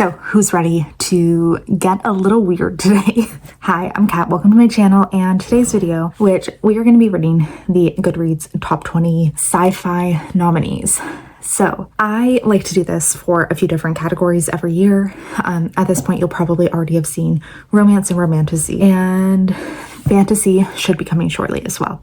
So who's ready to get a little weird today? Hi, I'm Kat. Welcome to my channel and today's video, which we are going to be reading the Goodreads top 20 sci-fi nominees. So I like to do this for a few different categories every year. At this point, you'll probably already have seen romance and romantasy, and fantasy should be coming shortly as well.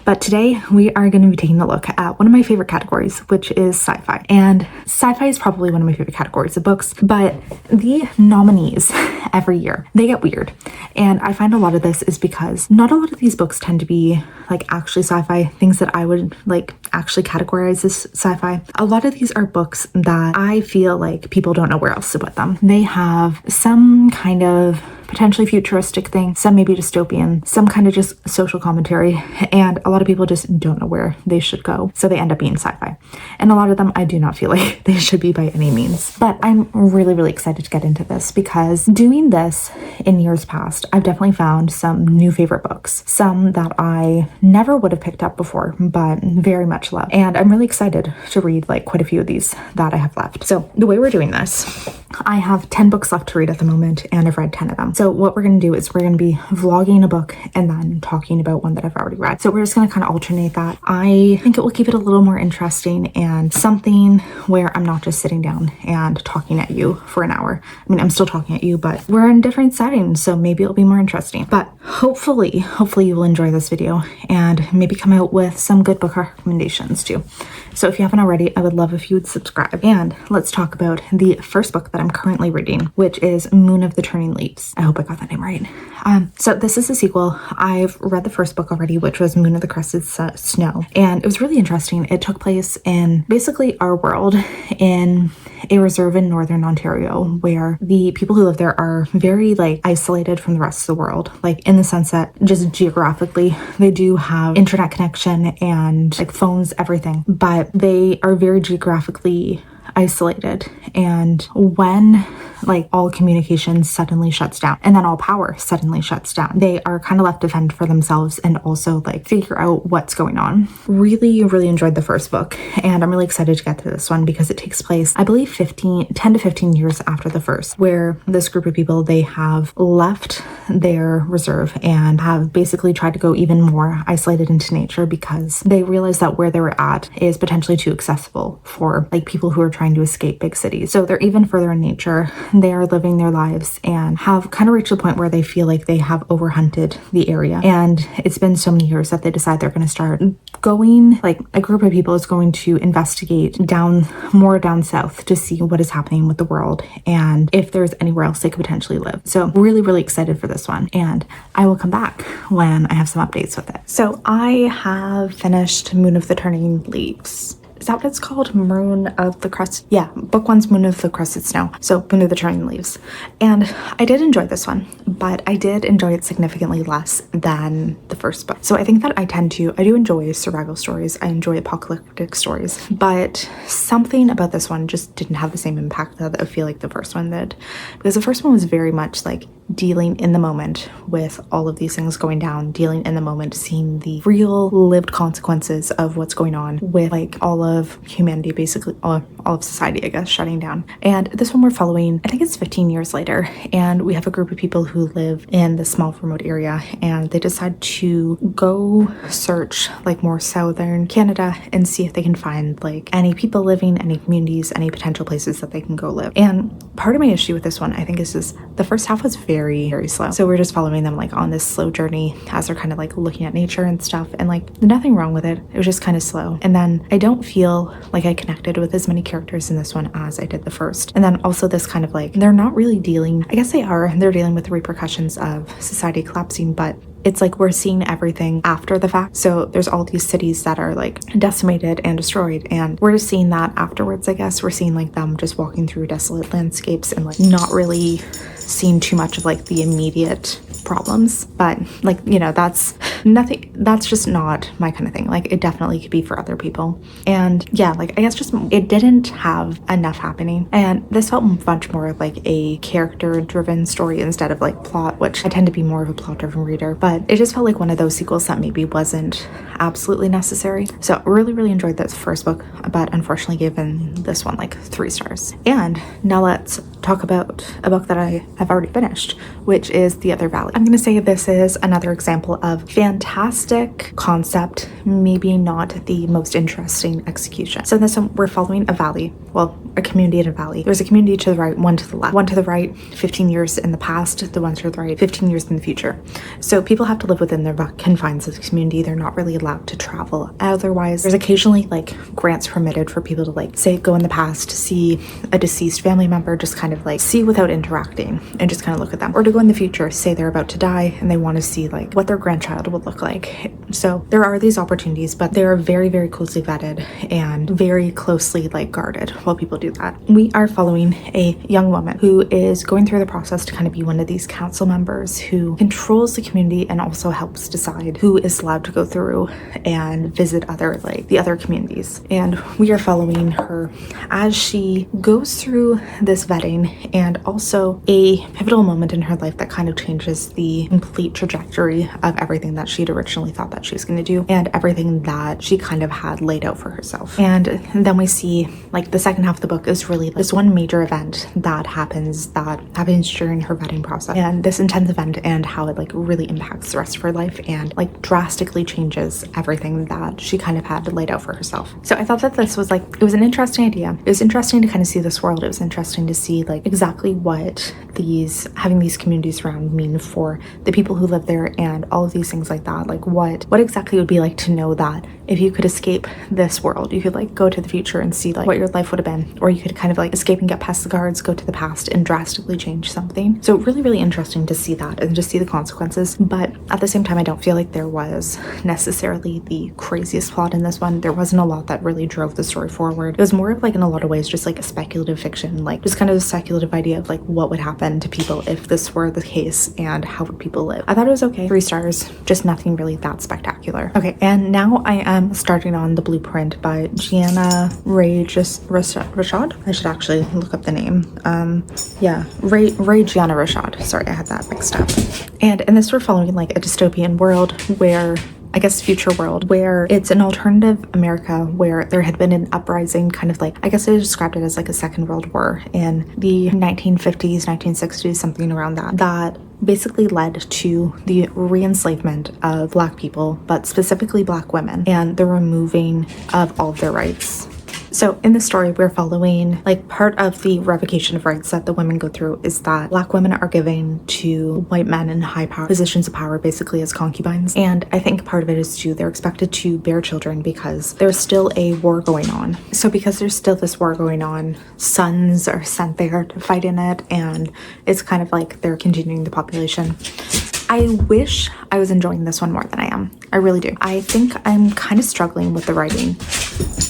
But today we are going to be taking a look at one of my favorite categories, which is sci-fi. And sci-fi is probably one of my favorite categories of books, but the nominees every year, they get weird. And I find a lot of this is because not a lot of these books tend to be like actually sci-fi, things that I would like actually categorize as sci-fi. A lot of these are books that I feel like people don't know where else to put them. They have some kind of potentially futuristic thing, some maybe dystopian, some kind of just social commentary, and a lot of people just don't know where they should go, so they end up being sci-fi. And a lot of them I do not feel like they should be by any means. But I'm really excited to get into this because doing this in years past, I've definitely found some new favorite books, some that I never would have picked up before, but very much love. And I'm really excited to read like quite a few of these that I have left. So the way we're doing this, I have 10 books left to read at the moment, and I've read 10 of them. So what we're going to do is we're going to be vlogging a book and then talking about one that I've already read. So we're just going to kind of alternate that. I think it will keep it a little more interesting and something where I'm not just sitting down and talking at you for an hour. I mean, I'm still talking at you, but we're in different settings, so maybe it'll be more interesting. But hopefully you will enjoy this video and maybe come out with some good book recommendations too. So if you haven't already, I would love if you would subscribe. And let's talk about the first book that I'm currently reading, which is Moon of the Turning Leaves. I hope I got that name right. So this is a sequel. I've read the first book already, which was Moon of the Crested Snow. And it was really interesting. It took place in basically our world in a reserve in Northern Ontario, where the people who live there are very like isolated from the rest of the world, like in the sense that just geographically they do have internet connection and like phones, everything, but they are very geographically isolated. And when like all communication suddenly shuts down and then all power suddenly shuts down, they are kind of left to fend for themselves and also like figure out what's going on. Really enjoyed the first book, and I'm really excited to get to this one because it takes place, I believe 10 to 15 years after the first, where this group of people, they have left their reserve and have basically tried to go even more isolated into nature because they realize that where they were at is potentially too accessible for like people who are trying to escape big cities. So they're even further in nature. They are living their lives and have kind of reached the point where they feel like they have overhunted the area. And it's been so many years that they decide they're going to start going, like a group of people is going to investigate more down south to see what is happening with the world and if there's anywhere else they could potentially live. So really excited for this one, and I will come back when I have some updates with it. So I have finished Moon of the Turning Leaves. Is that what it's called? Moon of the Crest? Yeah, book one's Moon of the Crested Snow. So Moon of the Turning Leaves. And I did enjoy this one, but I did enjoy it significantly less than the first book. So I think that I do enjoy survival stories. I enjoy apocalyptic stories, but something about this one just didn't have the same impact that I feel like the first one did. Because the first one was very much like dealing in the moment with all of these things going down, dealing in the moment, seeing the real lived consequences of what's going on with like all of humanity, basically all of society, I guess, shutting down. And this one we're following, I think it's 15 years later, and we have a group of people who live in this small remote area, and they decide to go search like more southern Canada and see if they can find like any people living, any communities, any potential places that they can go live. And part of my issue with this one, I think, is just the first half was very slow. So we're just following them like on this slow journey as they're kind of like looking at nature and stuff, and like nothing wrong with it. It was just kind of slow. And then I don't feel like I connected with as many characters in this one as I did the first. And then also this kind of like, they're not really dealing, I guess they're dealing with the repercussions of society collapsing, but it's like we're seeing everything after the fact. So there's all these cities that are like decimated and destroyed, and we're just seeing that afterwards, I guess. We're seeing like them just walking through desolate landscapes and like not really seeing too much of like the immediate problems. But like, you know, that's just not my kind of thing. Like it definitely could be for other people. And yeah, like I guess just it didn't have enough happening, and this felt much more like a character driven story instead of like plot, which I tend to be more of a plot driven reader. But it just felt like one of those sequels that maybe wasn't absolutely necessary. So really enjoyed this first book, but unfortunately given this one like 3 stars. And now let's talk about a book that I have already finished, which is The Other Valley. I'm going to say this is another example of fantastic concept, maybe not the most interesting execution. So this one, we're following a valley, well, a community in a valley. There's a community to the right, one to the left. One to the right, 15 years in the past, the one to the right, 15 years in the future. So people have to live within their confines of the community. They're not really allowed to travel otherwise. There's occasionally like grants permitted for people to like say go in the past to see a deceased family member, just kind of like see without interacting and just kind of look at them, or to go in the future, say they're about to die and they want to see like what their grandchild would look like. So there are these opportunities, but they are very, very closely vetted and very closely like guarded while people do that. We are following a young woman who is going through the process to kind of be one of these council members who controls the community and also helps decide who is allowed to go through and visit other like the other communities. And we are following her as she goes through this vetting, and also a pivotal moment in her life that kind of changes the complete trajectory of everything that she'd originally thought that she was going to do and everything that she kind of had laid out for herself. And then we see like the second half of the book is really this one major event that happens during her vetting process, and this intense event and how it like really impacts the rest of her life and like drastically changes everything that she kind of had laid out for herself. So I thought that this was like, it was an interesting idea. It was interesting to kind of see this world. It was interesting to see like exactly what having these communities around mean for the people who live there and all of these things like that. Like what exactly it would be like to know that if you could escape this world, you could like go to the future and see like what your life would have been, or you could kind of like escape and get past the guards, go to the past and drastically change something. So really, really interesting to see that and just see the consequences. But at the same time, I don't feel like there was necessarily the craziest plot in this one. There wasn't a lot that really drove the story forward. It was more of like, in a lot of ways, just like a speculative fiction, like just kind of a speculative idea of like what would happen to people if this were the case and how would people live. I thought it was okay. 3 stars, just nothing really that spectacular. Okay, and now I am starting on The Blueprint by Gianna Rashad. I should actually look up the name. Gianna Rashad. Sorry, I had that mixed up. And in this, we're following like a dystopian world where, I guess, future world, where it's an alternative America where there had been an uprising, kind of like, I guess I described it as like a Second World War in the 1950s, 1960s, something around that basically led to the re-enslavement of Black people, but specifically Black women, and the removing of all of their rights. So in this story, we're following like part of the revocation of rights that the women go through is that Black women are given to white men in high power positions of power, basically as concubines. And I think part of it is too, they're expected to bear children because there's still a war going on. So because there's still this war going on, sons are sent there to fight in it, and it's kind of like they're continuing the population. I wish I was enjoying this one more than I am. I really do. I think I'm kind of struggling with the writing.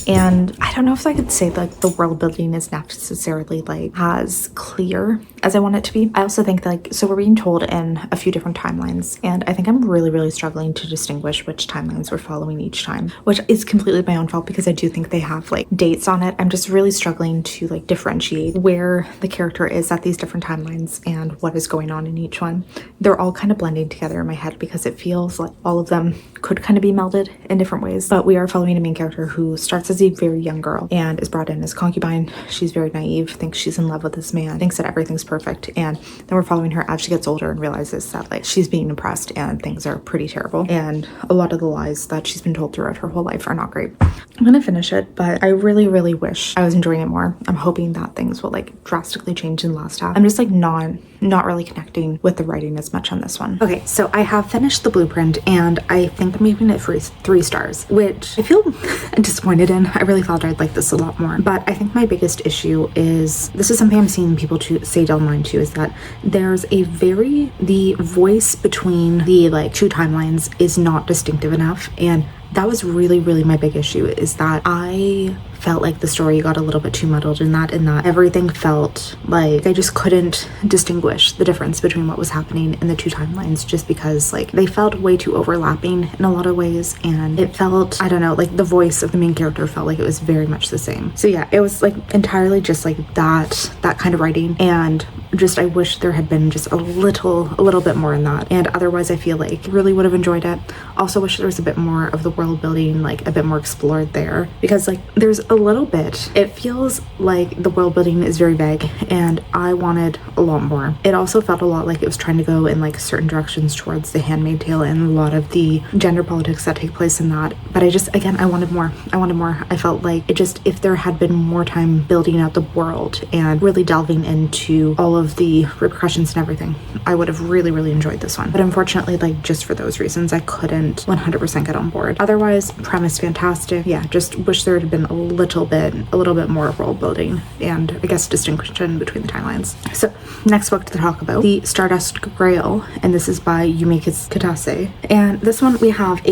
And I don't know if I could say like the world building is necessarily like as clear as I want it to be. I also think that like, so we're being told in a few different timelines, and I think I'm really, really struggling to distinguish which timelines we're following each time, which is completely my own fault because I do think they have like dates on it. I'm just really struggling to like differentiate where the character is at these different timelines and what is going on in each one. They're all kind of blending together in my head because it feels like all of them could kind of be melded in different ways. But we are following a main character who starts as a very young girl and is brought in as concubine. She's very naive, thinks she's in love with this man, thinks that everything's perfect, and then we're following her as she gets older and realizes that like she's being oppressed and things are pretty terrible, and a lot of the lies that she's been told throughout her whole life are not great. I'm gonna finish it, but I really, really wish I was enjoying it more. I'm hoping that things will like drastically change in the last half. I'm just like not really connecting with the writing as much on this one. Okay, so I have finished The Blueprint, and I think I'm giving it 3 stars, which I feel disappointed in. I really thought I'd like this a lot more, but I think my biggest issue is, this is something I'm seeing people say online too, is that there's the voice between the like 2 timelines is not distinctive enough, and that was really, really my big issue, is that I felt like the story got a little bit too muddled in that everything felt like I just couldn't distinguish the difference between what was happening in the 2 timelines, just because like they felt way too overlapping in a lot of ways, and it felt, I don't know, like the voice of the main character felt like it was very much the same. So yeah, it was like entirely just like that kind of writing, and just I wish there had been just a little bit more in that, and otherwise I feel like really would have enjoyed it. Also wish there was a bit more of the world building, like a bit more explored there, because like there's a little bit. It feels like the world building is very vague and I wanted a lot more. It also felt a lot like it was trying to go in like certain directions towards The Handmaid's Tale and a lot of the gender politics that take place in that. But I wanted more. I felt like it just, if there had been more time building out the world and really delving into all of the repercussions and everything, I would have really, really enjoyed this one. But unfortunately, like just for those reasons, I couldn't 100% get on board. Otherwise, premise fantastic. Yeah, just wish there had been a little bit more world building and I guess distinction between the timelines. So next book to talk about, The Stardust Grail, and this is by Yumi Kitase. And this one we have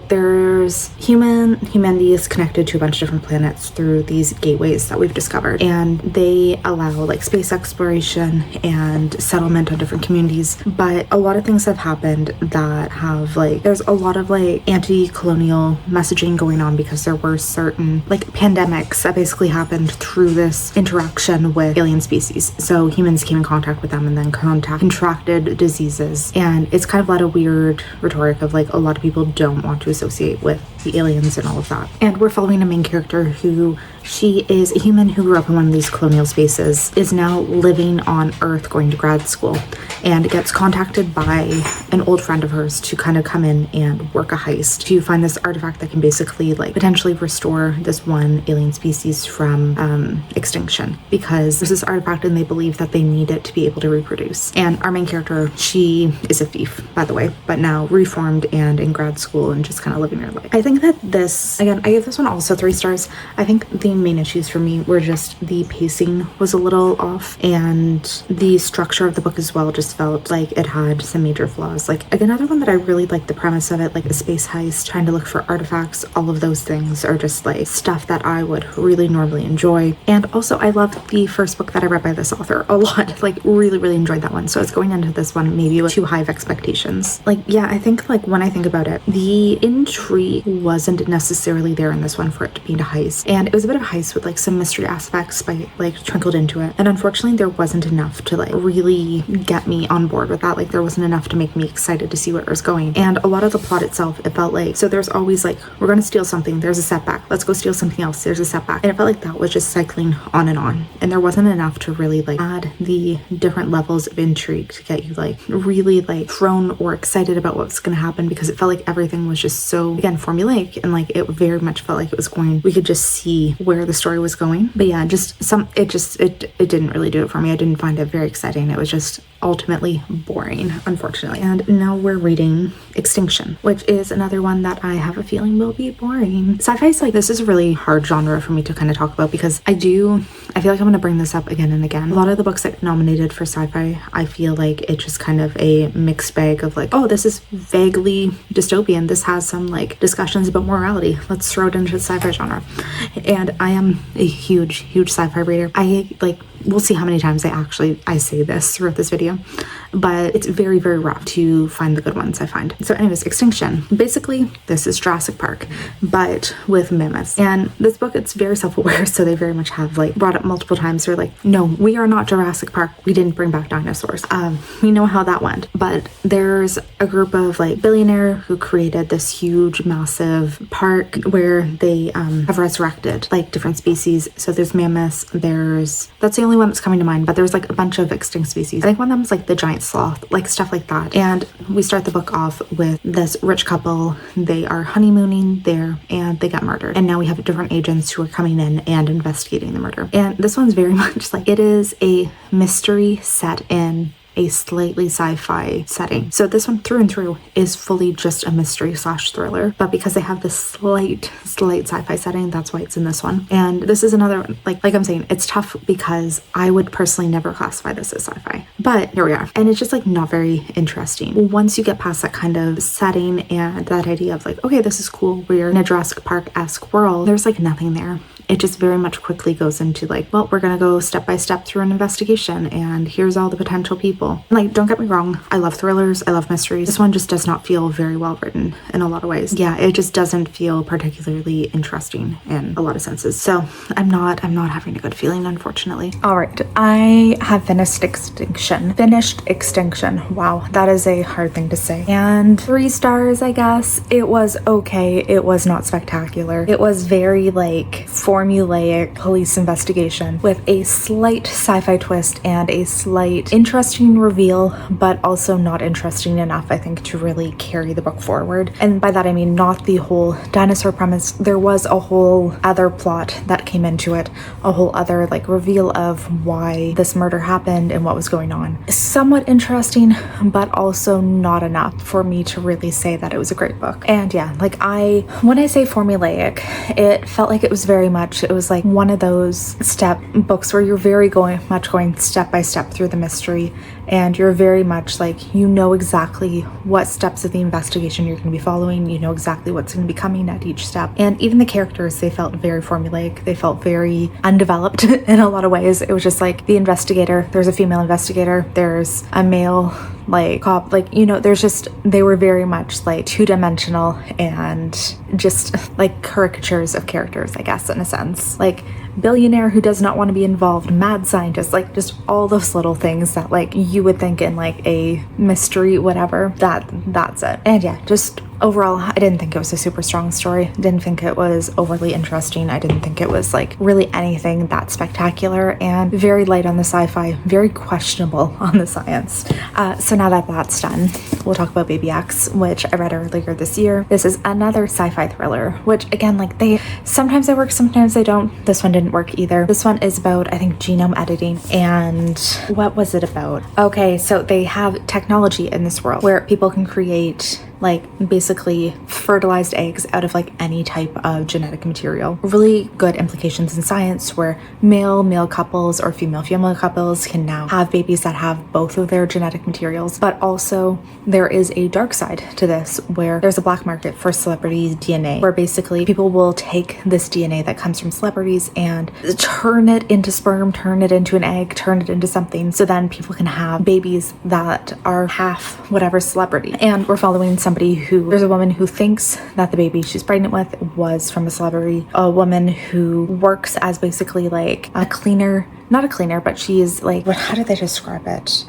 there's humanity is connected to a bunch of different planets through these gateways that we've discovered, and they allow like space exploration and settlement on different communities. But a lot of things have happened that have there's a lot of anti-colonial messaging going on because there were certain pandemics that basically happened through this interaction with alien species. So humans came in contact with them and then contracted diseases, and it's kind of a lot of weird rhetoric of a lot of people don't want to associate with the aliens and all of that. And we're following a main character who, she is a human who grew up in one of these colonial spaces, is now living on Earth going to grad school, and gets contacted by an old friend of hers to kind of come in and work a heist to find this artifact that can basically potentially restore this one alien species from extinction, because there's this artifact and they believe that they need it to be able to reproduce. And our main character, she is a thief, by the way, but now reformed and in grad school and just kind of living her life. I think that this, again, I give this one also 3 stars. I think the main issues for me were just the pacing was a little off, and the structure of the book as well just felt like it had some major flaws. Another one that I really liked the premise of it, a space heist, trying to look for artifacts, all of those things are just stuff that I would really normally enjoy. And also I loved the first book that I read by this author a lot, really, really enjoyed that one. So I was going into this one maybe with too high of expectations. I think when I think about it, the intrigue wasn't necessarily there in this one for it to be a heist, and it was a bit of a heist with some mystery aspects by trickled into it, and unfortunately there wasn't enough to really get me on board with that. There wasn't enough to make me excited to see where it was going. And a lot of the plot itself, it felt so there's always we're going to steal something, there's a setback, let's go steal something else, there's a setback, and it felt like that was just cycling on, and there wasn't enough to really add the different levels of intrigue to get you really thrown or excited about what's going to happen, because it felt like everything was just so, again, formulaic, and it very much felt like it was going, we could just see where the story was going. But yeah, it didn't really do it for me. I didn't find it very exciting. It was just ultimately boring, unfortunately. And now we're reading Extinction, which is another one that I have a feeling will be boring. Sci-fi is this is a really hard genre for me to kind of talk about, because I feel like I'm going to bring this up again and again. A lot of the books that get nominated for sci-fi, I feel like it's just kind of a mixed bag of oh, this is vaguely dystopian, this has some discussions about morality, let's throw it into the sci-fi genre. And I am a huge sci-fi reader. We'll see how many times I say this throughout this video, but it's very, very rough to find the good ones, I find. So anyways, Extinction. Basically, this is Jurassic Park, but with mammoths. And this book, it's very self-aware, so they very much have brought up multiple times. They're no, we are not Jurassic Park. We didn't bring back dinosaurs. We know how that went. But there's a group of billionaire who created this huge, massive park where they have resurrected different species. So there's mammoths, that's the only one that's coming to mind, but there's a bunch of extinct species. I think one of them is the giant sloth, stuff like that. And we start the book off with this rich couple. They are honeymooning there and they got murdered. And now we have different agents who are coming in and investigating the murder. And this one's very much it is a mystery set in a slightly sci-fi setting. So this one through and through is fully just a mystery / thriller, but because they have this slight sci-fi setting, that's why it's in this one. And this is another one, like I'm saying, it's tough because I would personally never classify this as sci-fi, but here we are. And it's just not very interesting. Once you get past that kind of setting and that idea of okay, this is cool, we're in a Jurassic Park-esque world, there's nothing there. it just very much quickly goes into like, well, we're gonna go step by step through an investigation and here's all the potential people. Like, don't get me wrong, I love thrillers, I love mysteries. This one just does not feel very well written in a lot of ways. Yeah, it just doesn't feel particularly interesting in a lot of senses. So I'm not having a good feeling, unfortunately. All right, I have finished Extinction. Wow, that is a hard thing to say. And 3 stars, I guess. It was okay. It was not spectacular. It was very like formulaic police investigation with a slight sci-fi twist and a slight interesting reveal, but also not interesting enough, I think, to really carry the book forward. And by that I mean not the whole dinosaur premise. There was a whole other plot that came into it, a whole other like reveal of why this murder happened and what was going on. Somewhat interesting, but also not enough for me to really say that it was a great book. And yeah, like when I say formulaic, it felt like it was like one of those books where you're very much going step by step through the mystery, and you're very much like, you know exactly what steps of the investigation you're going to be following, you know exactly what's going to be coming at each step. And even the characters, they felt very formulaic, they felt very undeveloped in a lot of ways. It was just like the investigator, there's a female investigator, there's a male like cop, like, you know, they were very much like two-dimensional and just like caricatures of characters, I guess, in a sense. Like billionaire who does not want to be involved, mad scientist, like just all those little things that like you would think in like a mystery, whatever, that's it. And yeah, just overall, I didn't think it was a super strong story. Didn't think it was overly interesting. I didn't think it was like really anything that spectacular, and very light on the sci-fi, very questionable on the science. So now that that's done, we'll talk about Baby X, which I read earlier this year. This is another sci-fi thriller, which again, like sometimes they work, sometimes they don't. This one didn't work either. This one is about, I think, genome editing. And what was it about? Okay, so they have technology in this world where people can create like basically fertilized eggs out of like any type of genetic material. Really good implications in science where male couples or female couples can now have babies that have both of their genetic materials. But also there is a dark side to this where there's a black market for celebrity DNA, where basically people will take this DNA that comes from celebrities and turn it into sperm, turn it into an egg, turn it into something, so then people can have babies that are half whatever celebrity. And we're following there's a woman who thinks that the baby she's pregnant with was from a celebrity, a woman who works as basically like a cleaner, not a cleaner, but she's like, how do they describe it?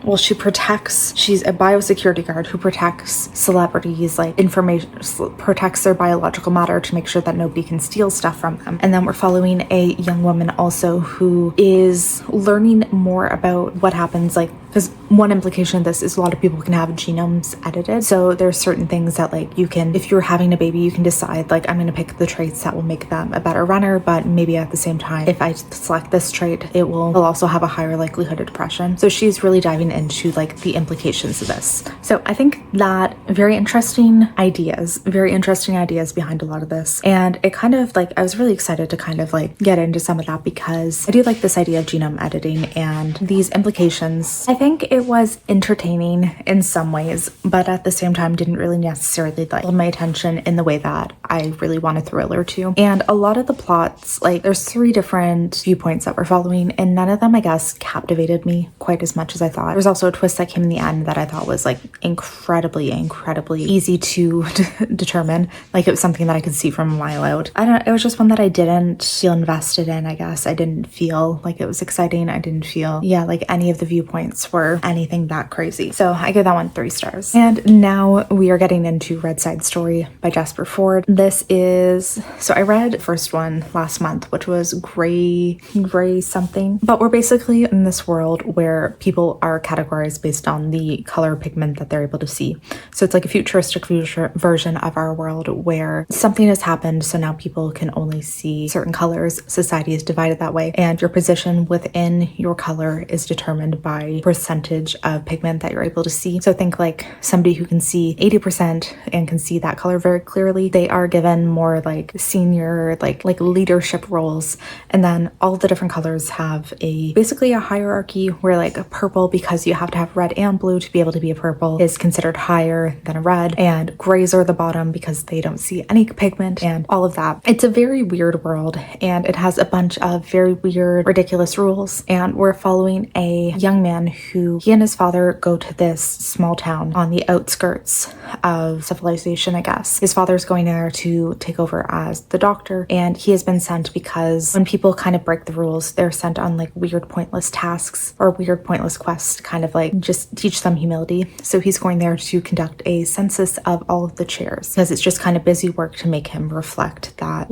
Well, she's a biosecurity guard who protects celebrities, like information, protects their biological matter to make sure that nobody can steal stuff from them. And then we're following a young woman also who is learning more about what happens, like, because one implication of this is a lot of people can have genomes edited. So there's certain things that like you can, if you're having a baby, you can decide like, I'm going to pick the traits that will make them a better runner, but maybe at the same time, if I select this trait, it will also have a higher likelihood of depression. So she's really diving into like the implications of this. So I think that very interesting ideas behind a lot of this. And it kind of like, I was really excited to kind of like get into some of that because I do like this idea of genome editing and these implications. I think it was entertaining in some ways, but at the same time didn't really necessarily like hold my attention in the way that I really want a thriller to. And a lot of the plots, like there's 3 different viewpoints that we're following, and none of them, I guess, captivated me quite as much as I thought. There's also a twist that came in the end that I thought was like incredibly easy to determine. Like it was something that I could see from a mile out. I don't know, it was just one that I didn't feel invested in, I guess. I didn't feel like it was exciting. I didn't feel, like any of the viewpoints were anything that crazy. So I give that one 3 stars. And now we are getting into Red Side Story by Jasper Fforde. So I read the first one last month, which was gray something. But we're basically in this world where people are categorized based on the color pigment that they're able to see. So it's like a futuristic version of our world where something has happened, so now people can only see certain colors. Society is divided that way, and your position within your color is determined by percentage of pigment that you're able to see. So think like somebody who can see 80% and can see that color very clearly, they are given more like senior, like leadership roles. And then all the different colors have basically a hierarchy where like a purple, because you have to have red and blue to be able to be a purple, is considered higher than a red, and grays are the bottom because they don't see any pigment and all of that. It's a very weird world, and it has a bunch of very weird, ridiculous rules. And we're following a young man who, he and his father go to this small town on the outskirts of civilization, I guess. His father's going there to take over as the doctor, and he has been sent because when people kind of break the rules, they're sent on like weird, pointless tasks or weird, pointless quests to kind of like just teach them humility. So he's going there to conduct a census of all of the chairs, because it's just kind of busy work to make him reflect that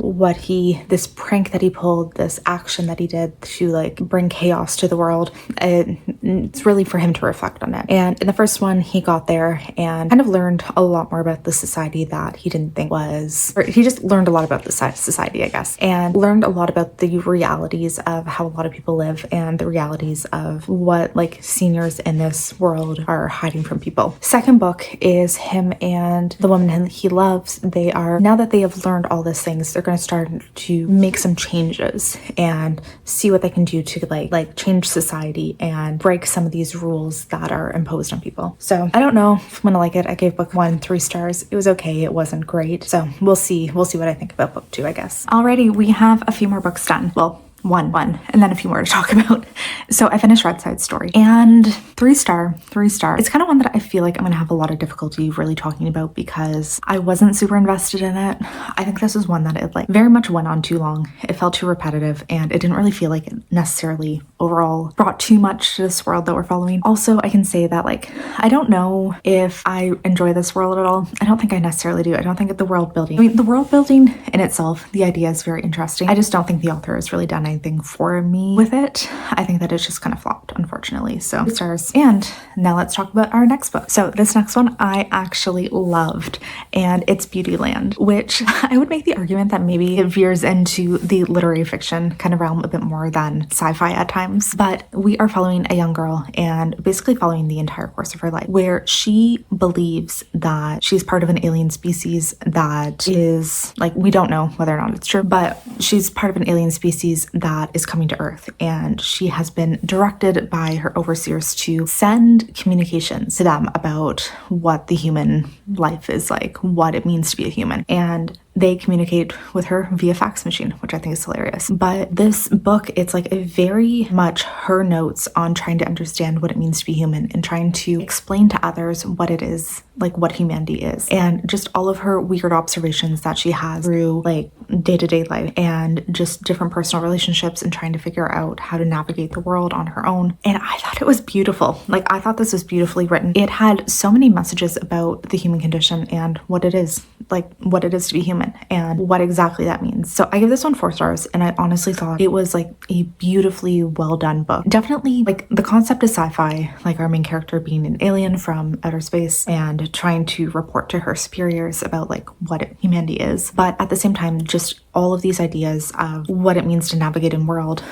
this prank that he pulled, this action that he did to like bring chaos to the world, it's really for him to reflect on it. And in the first one, he got there and kind of learned a lot more about the society that he didn't think was, or he just learned a lot about the society, I guess, and learned a lot about the realities of how a lot of people live and the realities of what like seniors in this world are hiding from people. Second book is him and the woman he loves. They are, now that they have learned all these things, they're going to start to make some changes and see what they can do to like change society and break some of these rules that are imposed on people. So I don't know if I'm gonna like it. I gave book 1 3 stars. It was okay. It wasn't great. So we'll see what I think about book 2, I guess. Alrighty, we have a few more books done. Well, one, and then a few more to talk about. So I finished Red Side Story, and 3 star. It's kind of one that I feel like I'm gonna have a lot of difficulty really talking about because I wasn't super invested in it. I think this is one that it like very much went on too long. It felt too repetitive, and it didn't really feel like it necessarily overall brought too much to this world that we're following. Also, I can say that like, I don't know if I enjoy this world at all. I don't think I necessarily do. I don't think the world building, the world building in itself, the idea is very interesting. I just don't think the author has really done anything for me with it. I think that it's just kind of flopped, unfortunately. So 3 stars. And now let's talk about our next book. So this next one I actually loved, and it's Beautyland, which I would make the argument that maybe it veers into the literary fiction kind of realm a bit more than sci-fi at times. But we are following a young girl and basically following the entire course of her life, where she believes that she's part of an alien species that is like, we don't know whether or not it's true, but she's part of an alien species that is coming to Earth, and she has been directed by her overseers to send communications to them about what the human life is like, what it means to be a human. And they communicate with her via fax machine, which I think is hilarious. But this book, it's like a very much her notes on trying to understand what it means to be human and trying to explain to others what it is, like what humanity is, and just all of her weird observations that she has through like day-to-day life and just different personal relationships and trying to figure out how to navigate the world on her own. And I thought it was beautiful. Like, I thought this was beautifully written. It had so many messages about the human condition and what it is, like what it is to be human and what exactly that means. So I give this one 4 stars, and I honestly thought it was like a beautifully well done book. Definitely like the concept is sci-fi, like our main character being an alien from outer space and trying to report to her superiors about like what humanity is. But at the same time, just all of these ideas of what it means to navigate in the world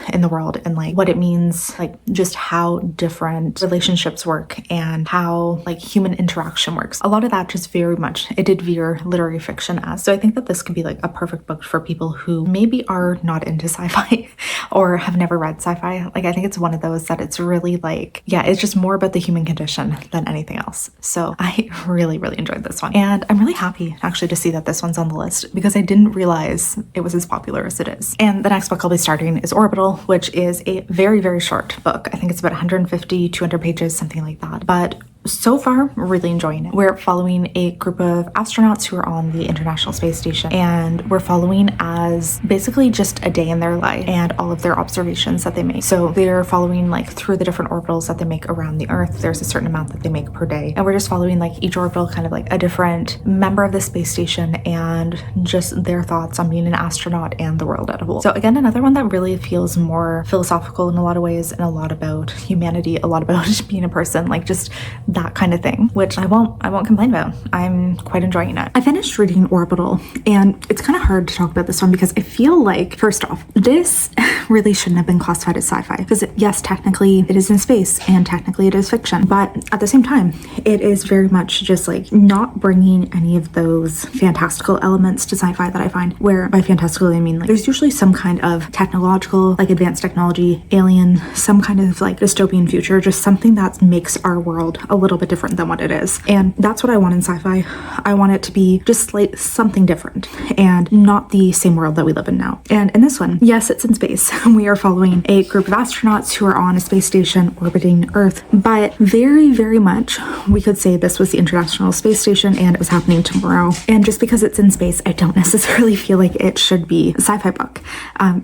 and like what it means, like just how different relationships work and how like human interaction works. A lot of that just very much, it did veer literary fiction as. So I think that this could be like a perfect book for people who maybe are not into sci-fi or have never read sci-fi. Like, I think it's one of those that it's really like, yeah, it's just more about the human condition than anything else. So I really, really enjoyed this one. And I'm really happy actually to see that this one's on the list because I didn't realize it was as popular as it is. And the next book I'll be starting is Orbital, which is a very, very short book. I think it's about 150, 200 pages, something like that. But so far, really enjoying it. We're following a group of astronauts who are on the International Space Station, and we're following as basically just a day in their life and all of their observations that they make. So they're following like through the different orbitals that they make around the Earth. There's a certain amount that they make per day, and we're just following like each orbital, kind of like a different member of the space station and just their thoughts on being an astronaut and the world as a whole. So again, another one that really feels more philosophical in a lot of ways and a lot about humanity, a lot about being a person, like just that kind of thing, which I won't complain about. I'm quite enjoying it. I finished reading Orbital, and it's kind of hard to talk about this one because I feel like, first off, this really shouldn't have been classified as sci-fi because yes, technically it is in space and technically it is fiction, but at the same time, it is very much just like not bringing any of those fantastical elements to sci-fi that I find, where by fantastical I mean like there's usually some kind of technological, like advanced technology, alien, some kind of like dystopian future, just something that makes our world a little bit different than what it is. And that's what I want in sci-fi. I want it to be just like something different and not the same world that we live in now. And in this one, yes, it's in space. We are following a group of astronauts who are on a space station orbiting Earth, but very, very much we could say this was the International Space Station and it was happening tomorrow. And just because it's in space, I don't necessarily feel like it should be a sci-fi book,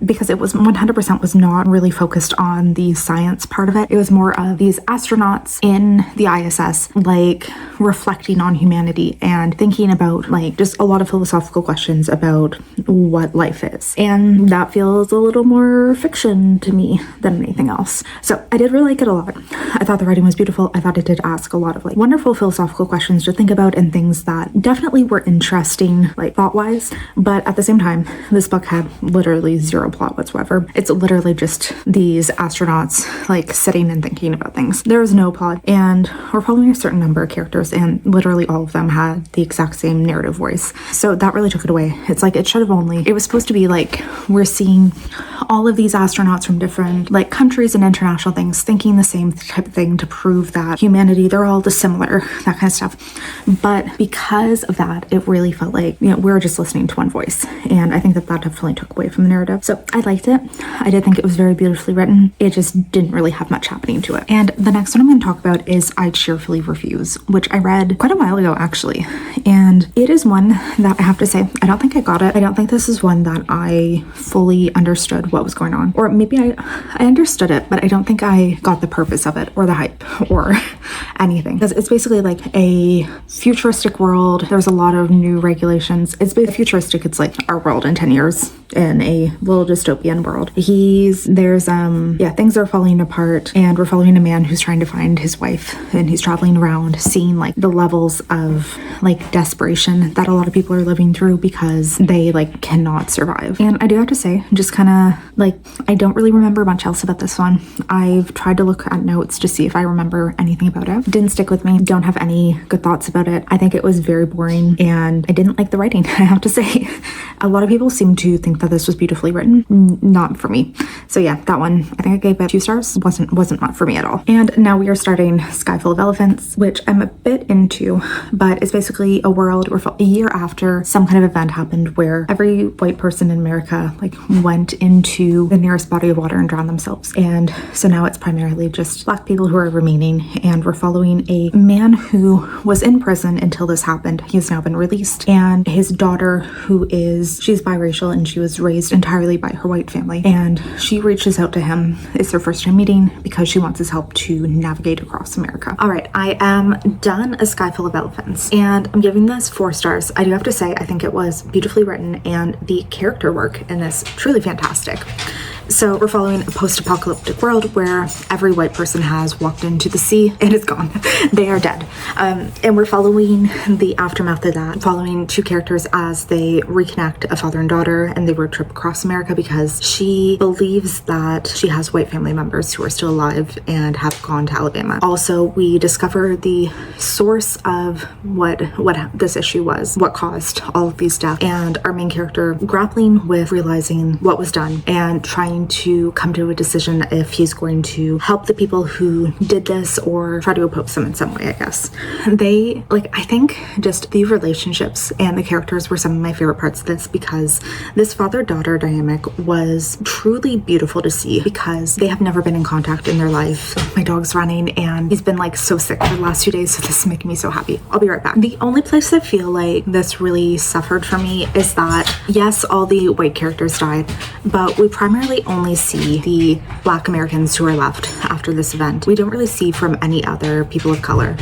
because it was 100% was not really focused on the science part of it. It was more of these astronauts in the ISS, like reflecting on humanity and thinking about like just a lot of philosophical questions about what life is. And that feels a little more fiction to me than anything else. So I did really like it a lot. I thought the writing was beautiful. I thought it did ask a lot of like wonderful philosophical questions to think about and things that definitely were interesting, like thought-wise. But at the same time, this book had literally zero plot whatsoever. It's literally just these astronauts like sitting and thinking about things. There was no plot, and we're following a certain number of characters, and literally all of them had the exact same narrative voice. So that really took it away. It's like it should have only, it was supposed to be like we're seeing all of these astronauts from different like countries and international things thinking the same type of thing to prove that humanity, they're all dissimilar, that kind of stuff. But because of that, it really felt like, you know, we were just listening to one voice, and I think that that definitely took away from the narrative. So I liked it. I did think it was very beautifully written. It just didn't really have much happening to it. And the next one I'm going to talk about is I Cheerfully Refuse, which I read quite a while ago actually, and it is one that I have to say I don't think I got it. I don't think this is one that I fully understood what was going on, or maybe I understood it, but I don't think I got the purpose of it or the hype or anything, because it's basically like a futuristic world. There's a lot of new regulations. It's basically futuristic. It's like our world in 10 years in a little dystopian world. Things are falling apart, and we're following a man who's trying to find his wife, and he's traveling around seeing like the levels of like desperation that a lot of people are living through because they like cannot survive. And I do have to say, just kind of like, I don't really remember much else about this one. I've tried to look at notes to see if I remember anything about it. Didn't stick with me. Don't have any good thoughts about it. I think it was very boring, and I didn't like the writing, I have to say. A lot of people seem to think that this was beautifully written. Not for me. So yeah, that one, I think I gave it 2 stars. Wasn't not for me at all. And now we are starting Sky Full of Elephants, which I'm a bit into, but it's basically a world where a year after some kind of event happened where every white person in America like went into the nearest body of water and drowned themselves. And so now it's primarily just black people who are remaining, and we're following a man who was in prison until this happened. He's now been released, and his daughter, she's biracial and she was raised entirely by her white family, and she reaches out to him. It's their first time meeting because she wants his help to navigate across America. All right, I am done A Sky Full of Elephants, and I'm giving this 4 stars. I do have to say, I think it was beautifully written, and the character work in this truly fantastic. So we're following a post-apocalyptic world where every white person has walked into the sea and is gone. They are dead. And we're following the aftermath of that, following 2 characters as they reconnect, a father and daughter, and they road trip across America because she believes that she has white family members who are still alive and have gone to Alabama. Also, we discover the source of what this issue was, what caused all of these deaths, and our main character grappling with realizing what was done and trying to come to a decision if he's going to help the people who did this or try to oppose them in some way, I guess. I think just the relationships and the characters were some of my favorite parts of this, because this father-daughter dynamic was truly beautiful to see because they have never been in contact in their life. My dog's running and he's been like so sick for the last 2 days, so this is making me so happy. I'll be right back. The only place I feel like this really suffered for me is that, yes, all the white characters died, but we primarily only see the Black Americans who are left after this event. We don't really see from any other people of color.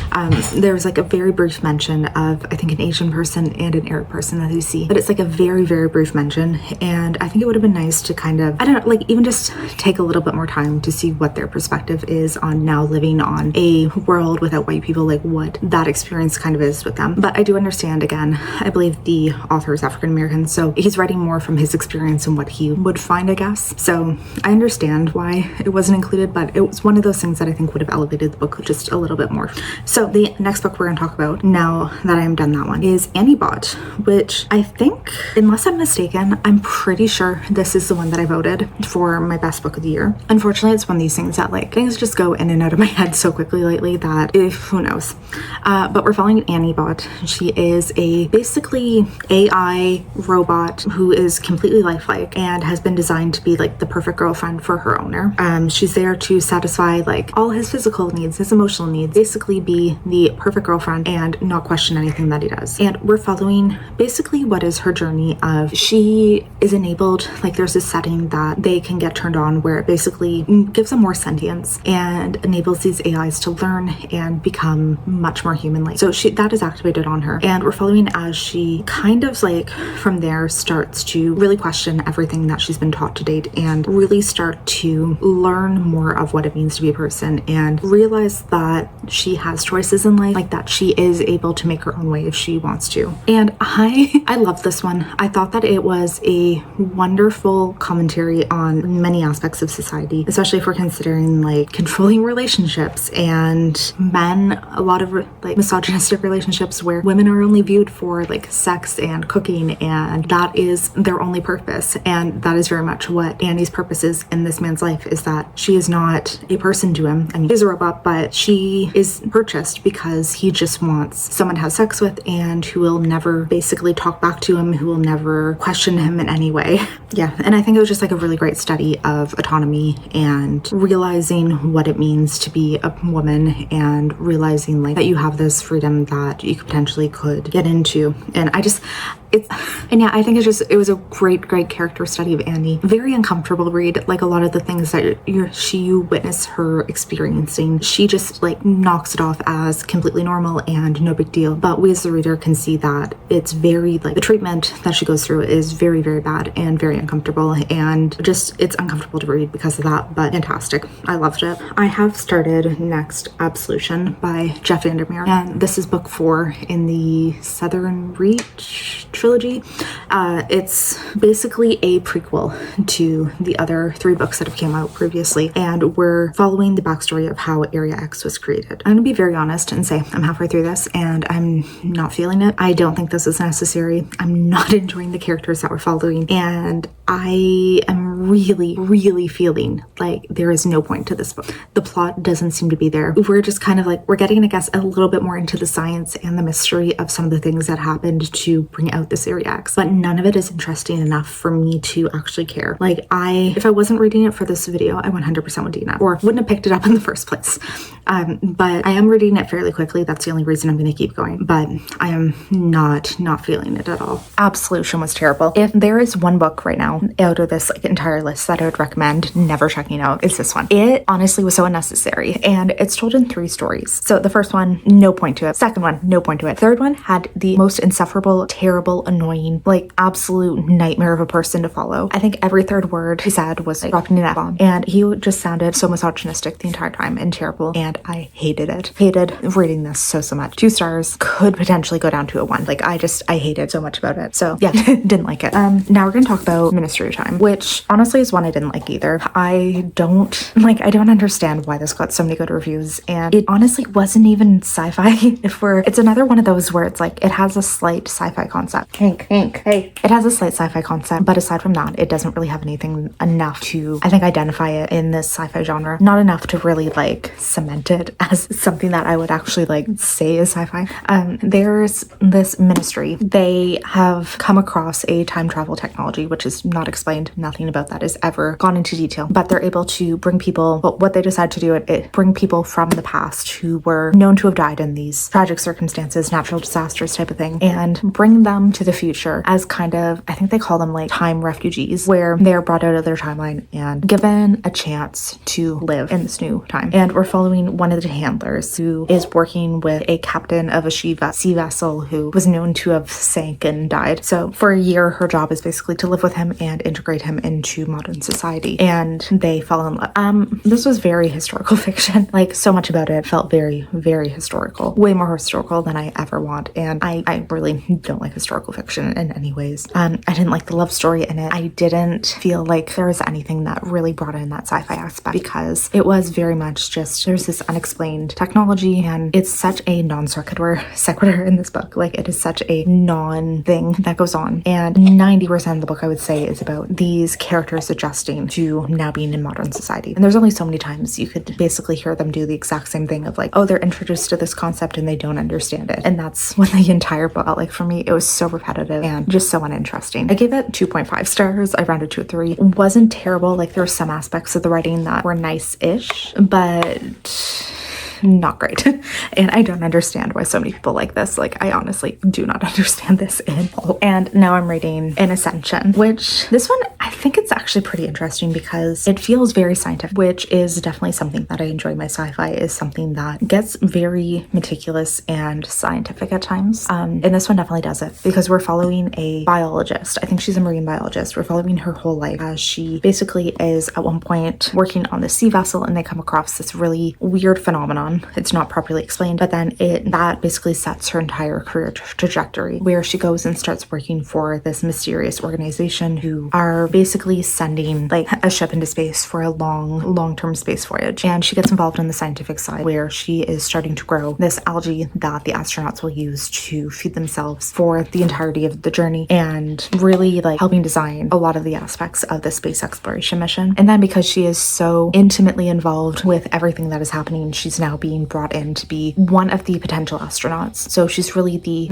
There's like a very brief mention of, I think, an Asian person and an Arab person that we see, but it's like a very, very brief mention. And I think it would have been nice to kind of, I don't know, like even just take a little bit more time to see what their perspective is on now living on a world without white people, like what that experience kind of is with them. But I do understand, again, I believe the author is African American, so he's writing more from his experience and what he would find, I guess. So I understand why it wasn't included, but it was one of those things that I think would have elevated the book just a little bit more. So the next book we're going to talk about, now that I am done that one, is Annie Bot, which I think, unless I'm mistaken, I'm pretty sure this is the one that I voted for my best book of the year. Unfortunately, it's one of these things that like things just go in and out of my head so quickly lately that who knows. But we're following Annie Bot. She is a basically AI robot who is completely lifelike and has been designed to be like the perfect girlfriend for her owner. She's there to satisfy like all his physical needs, his emotional needs, basically be the perfect girlfriend and not question anything that he does. And we're following basically what is her journey of, she is enabled, like there's this setting that they can get turned on where it basically gives them more sentience and enables these AIs to learn and become much more human-like. So that is activated on her, and we're following as she kind of like from there starts to really question everything that she's been taught to date and really start to learn more of what it means to be a person and realize that she has choices in life, like that she is able to make her own way if she wants to. And I love this one. I thought that it was a wonderful commentary on many aspects of society, especially if we're considering like controlling relationships and men, a lot of like misogynistic relationships where women are only viewed for like sex and cooking, and that is their only purpose. And that is very much what Annie's purpose is in this man's life, is that she is not a person to him. I mean, she's a robot, but she is purchased because he just wants someone to have sex with and who will never basically talk back to him, who will never question him in any way. Yeah, and I think it was just like a really great study of autonomy and realizing what it means to be a woman and realizing like that you have this freedom that you potentially could get into. And I think it was a great character study of Annie. Very uncomfortable read, like a lot of the things that you witness her experiencing. She just like knocks it off as completely normal and no big deal. But we as the reader can see that it's very like the treatment that she goes through is very, very bad and very uncomfortable, and just it's uncomfortable to read because of that, but fantastic. I loved it. I have started next Absolution by Jeff Vandermeer, and this is book 4 in the Southern Reach trilogy. It's basically a prequel to the other 3 books that have came out previously, and we're following the backstory of how Area X was created. I'm gonna be very honest and say I'm halfway through this and I'm not feeling it. I don't think this is necessary. I'm not enjoying the characters that we're following, and I am really feeling like there is no point to this book. The plot doesn't seem to be there. We're just kind of like, we're getting, I guess, a little bit more into the science and the mystery of some of the things that happened to bring out this Area X, but none of it is interesting enough for me to actually care. Like if I wasn't reading it for this video, I 100% would DNF or wouldn't have picked it up in the first place. But I am reading it fairly quickly. That's the only reason I'm going to keep going, but I am not feeling it at all. Absolution was terrible. If there is one book right now out of this like entire list that I would recommend never checking out, it's this one. It honestly was so unnecessary, and it's told in 3 stories. So the first one, no point to it. Second one, no point to it. Third one had the most insufferable, terrible, annoying, like absolute nightmare of a person to follow. I think every third word he said was like dropping an F-bomb, and he just sounded so misogynistic the entire time and terrible, and I hated it. Hated reading this so much. 2 stars, could potentially go down to a 1. Like I hated so much about it. So yeah, didn't like it. Now we're gonna talk about Ministry of Time, which honestly is one I didn't like either. I don't understand why this got so many good reviews, and it honestly wasn't even sci-fi. It's another one of those where it's like it has a slight sci-fi concept. Hey. It has a slight sci-fi concept, but aside from that, it doesn't really have anything enough to, I think, identify it in this sci-fi genre. Not enough to really like cement it as something that I would actually like say is sci-fi. There's this ministry. They have come across a time travel technology, which is not explained, nothing about about that is ever gone into detail, but they're able to bring people, well, what they decide to do it bring people from the past who were known to have died in these tragic circumstances, natural disasters type of thing, and bring them to the future as kind of, I think they call them like time refugees, where they're brought out of their timeline and given a chance to live in this new time. And we're following one of the handlers who is working with a captain of a sea vessel who was known to have sank and died. So for a year, her job is basically to live with him and integrate him into modern society. And they fall in love. This was very historical fiction. Like, so much about it felt very, very historical. Way more historical than I ever want. And I really don't like historical fiction in any ways. I didn't like the love story in it. I didn't feel like there was anything that really brought in that sci-fi aspect, because it was very much just, there's this unexplained technology, and it's such a non sequitur in this book. Like, it is such a non-thing that goes on. And 90% of the book, I would say, is about these characters adjusting to now being in modern society. And there's only so many times you could basically hear them do the exact same thing of like, oh, they're introduced to this concept and they don't understand it. And that's when the entire book, like, for me, it was so repetitive and just so uninteresting. I gave it 2.5 stars. I rounded to a 3. It wasn't terrible. Like, there were some aspects of the writing that were nice-ish, but not great. And I don't understand why so many people like this. Like, I honestly do not understand this at all. And now I'm reading In Ascension, which this one, I think it's actually pretty interesting because it feels very scientific, which is definitely something that I enjoy. My sci-fi is something that gets very meticulous and scientific at times. And this one definitely does it, because we're following a biologist. I think she's a marine biologist. We're following her whole life as she basically is at one point working on the sea vessel, and they come across this really weird phenomenon. It's not properly explained, but then that basically sets her entire career trajectory, where she goes and starts working for this mysterious organization who are basically sending like a ship into space for a long-term space voyage. And she gets involved in the scientific side, where she is starting to grow this algae that the astronauts will use to feed themselves for the entirety of the journey, and really like helping design a lot of the aspects of the space exploration mission. And then because she is so intimately involved with everything that is happening, she's now being brought in to be one of the potential astronauts. So she's really the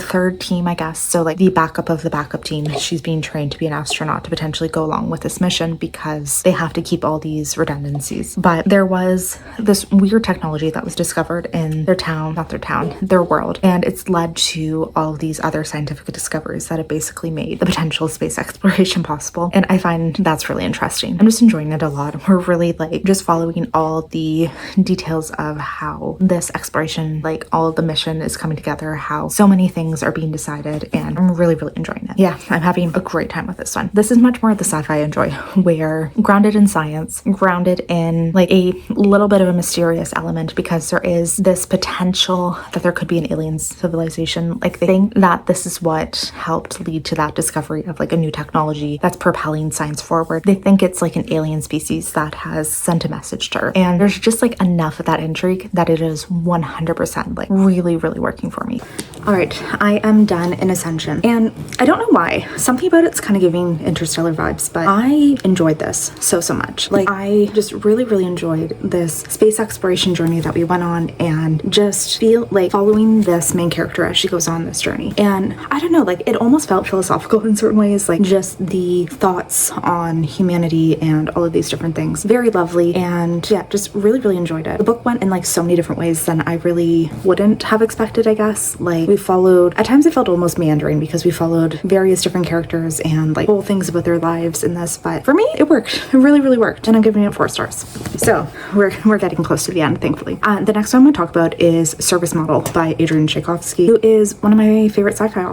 third team, I guess. So like the backup of the backup team. She's being trained to be an astronaut to potentially go along with this mission, because they have to keep all these redundancies. But there was this weird technology that was discovered in their world. And it's led to all of these other scientific discoveries that have basically made the potential space exploration possible. And I find that's really interesting. I'm just enjoying it a lot. We're really like just following all the details of how this exploration, like all of the mission is coming together, how so many things are being decided, and I'm really, really enjoying it. Yeah, I'm having a great time with this one. This is much more the sci-fi I enjoy, where grounded in science, grounded in like a little bit of a mysterious element, because there is this potential that there could be an alien civilization. Like, they think that this is what helped lead to that discovery of like a new technology that's propelling science forward. They think it's like an alien species that has sent a message to her, and there's just like enough of that intrigue that it is 100% like really, really working for me. All right, I am done in Ascension, and I don't know why. Something about it's kind of giving Interstellar vibes, but I enjoyed this so much. Like, I just really, really enjoyed this space exploration journey that we went on, and just feel like following this main character as she goes on this journey. And I don't know, like, it almost felt philosophical in certain ways, like just the thoughts on humanity and all of these different things. Very lovely, and yeah, just really, really enjoyed it. The book went in like so many different ways than I really wouldn't have expected, I guess. Like, we followed, at times it felt almost meandering, because we followed various different characters and like whole things about their lives in this, but for me it worked. It really, really worked, and I'm giving it 4 stars. So we're getting close to the end, thankfully. The next one I'm going to talk about is Service Model by Adrian Tchaikovsky, who is one of my favorite sci-fi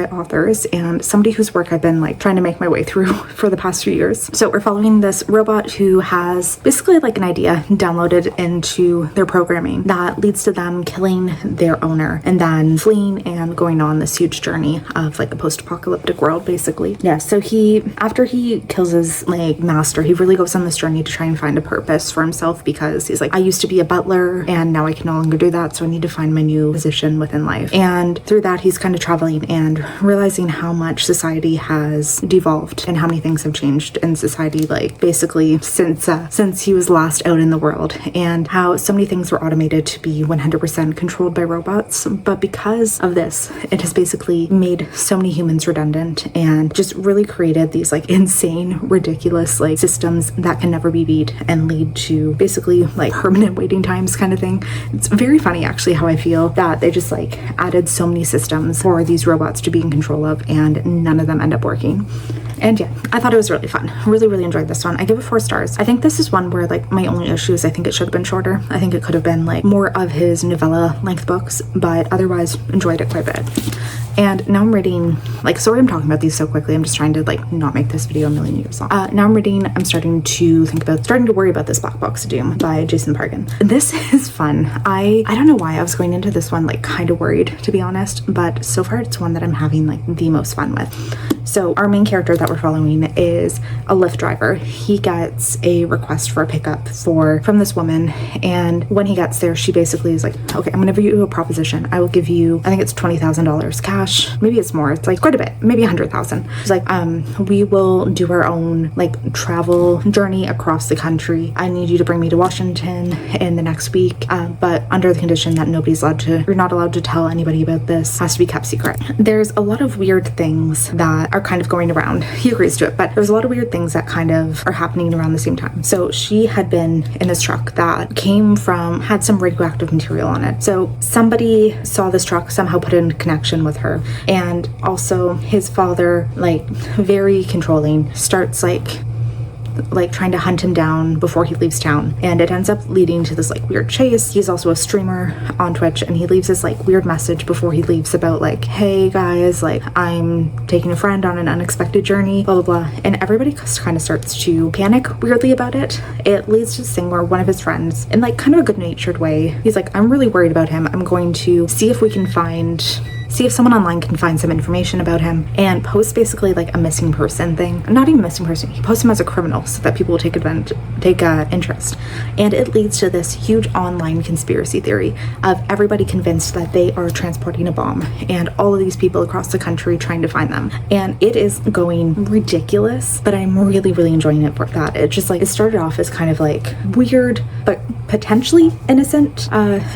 authors, and somebody whose work I've been like trying to make my way through for the past few years. So we're following this robot who has basically like an idea downloaded into their programming that leads to them killing their owner and then fleeing and going on this huge journey of like a post-apocalyptic world, basically. Yeah, so after he kills his like master, he really goes on this journey to try and find a purpose for himself, because he's like, I used to be a butler and now I can no longer do that, so I need to find my new position within life. And through that, he's kind of traveling and realizing how much society has devolved and how many things have changed in society, like basically since he was last out in the world, and how so many things were automated to be 100% controlled by robots. robots, but because of this, it has basically made so many humans redundant and just really created these like insane, ridiculous like systems that can never be beat and lead to basically like permanent waiting times kind of thing. It's very funny actually how I feel that they just like added so many systems for these robots to be in control of and none of them end up working. And yeah, I thought it was really fun. Really enjoyed this one. I give it 4 stars. I think this is one where like my only issue is I think it should have been shorter. I think it could have been like more of his novella length books, but otherwise enjoyed it quite a bit. And now I'm reading, like, sorry I'm talking about these so quickly. I'm just trying to like not make this video a million years long. Now I'm starting to worry about this Black Box of Doom by Jason Pargin. This is fun. I don't know why I was going into this one like kind of worried, to be honest, but so far it's one that I'm having like the most fun with. So our main character that we're following is a Lyft driver. He gets a request for a pickup from this woman, and when he gets there, she basically is like, okay, I'm gonna give you a proposition. I will give you, I think it's $20,000 cash. Maybe it's more. It's like quite a bit, maybe 100,000. She's like, we will do our own like travel journey across the country. I need you to bring me to Washington in the next week, but under the condition that you're not allowed to tell anybody about this. Has to be kept secret. There's a lot of weird things that are kind of going around. He agrees to it, but there's a lot of weird things that kind of are happening around the same time. So she had been in this truck that had some radioactive material on it. So somebody saw this truck, somehow put in connection with her. And also his father, like very controlling, starts like trying to hunt him down before he leaves town, and it ends up leading to this like weird chase. He's also a streamer on Twitch, and he leaves this like weird message before he leaves about like, hey guys, like I'm taking a friend on an unexpected journey, blah blah blah. And everybody kind of starts to panic weirdly about it. It leads to this thing where one of his friends, in like kind of a good-natured way, he's like, I'm really worried about him. I'm going to see if someone online can find some information about him, and post basically like a missing person thing. Not even missing person, he posts him as a criminal so that people will take interest. And it leads to this huge online conspiracy theory of everybody convinced that they are transporting a bomb, and all of these people across the country trying to find them. And it is going ridiculous, but I'm really enjoying it for that. It just like, it started off as kind of like weird but potentially innocent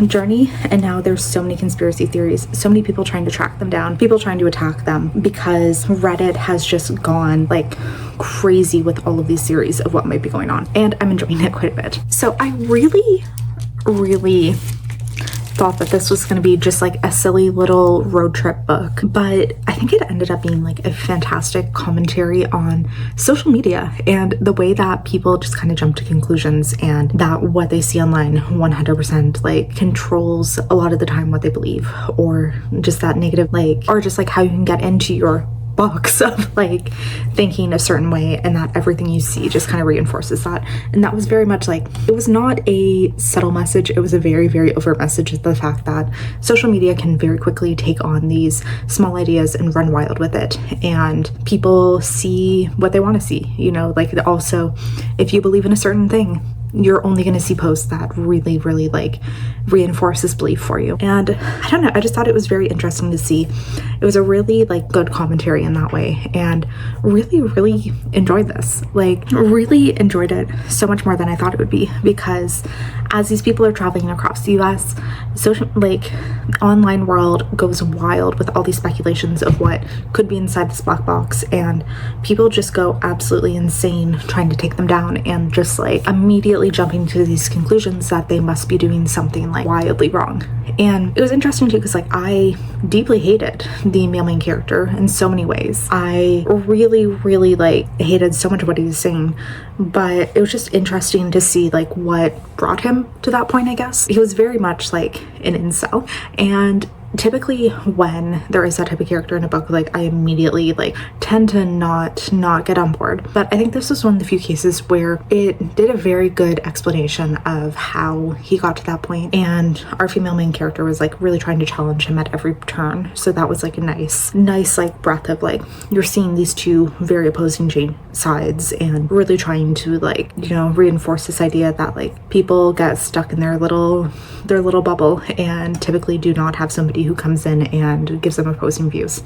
journey, and now there's so many conspiracy theories, so many people trying to track them down, people trying to attack them, because Reddit has just gone like crazy with all of these theories of what might be going on, and I'm enjoying it quite a bit. So I really thought that this was going to be just like a silly little road trip book, but I think it ended up being like a fantastic commentary on social media and the way that people just kind of jump to conclusions, and that what they see online 100% like controls a lot of the time what they believe, or just that negative like, or just like how you can get into your box of like thinking a certain way, and that everything you see just kind of reinforces that. And that was very much like, it was not a subtle message, it was a very overt message of the fact that social media can very quickly take on these small ideas and run wild with it, and people see what they want to see, you know, like also if you believe in a certain thing, you're only going to see posts that really like reinforce this belief for you. And I don't know, I just thought it was very interesting to see. It was a really like good commentary in that way, and really enjoyed this. Like really enjoyed it so much more than I thought it would be, because as these people are traveling across the US, social like online world goes wild with all these speculations of what could be inside this black box, and people just go absolutely insane trying to take them down, and just like immediately jumping to these conclusions that they must be doing something like wildly wrong. And it was interesting too, because like I deeply hated the male main character in so many ways. I really like hated so much of what he was saying, but it was just interesting to see like what brought him to that point. I guess he was very much like an incel, and typically when there is that type of character in a book, like I immediately like tend to not get on board. But I think this was one of the few cases where it did a very good explanation of how he got to that point, and our female main character was like really trying to challenge him at every turn. So that was like a nice like breath of like, you're seeing these two very opposing sides, and really trying to like, you know, reinforce this idea that like people get stuck in their little bubble, and typically do not have somebody who comes in and gives them opposing views.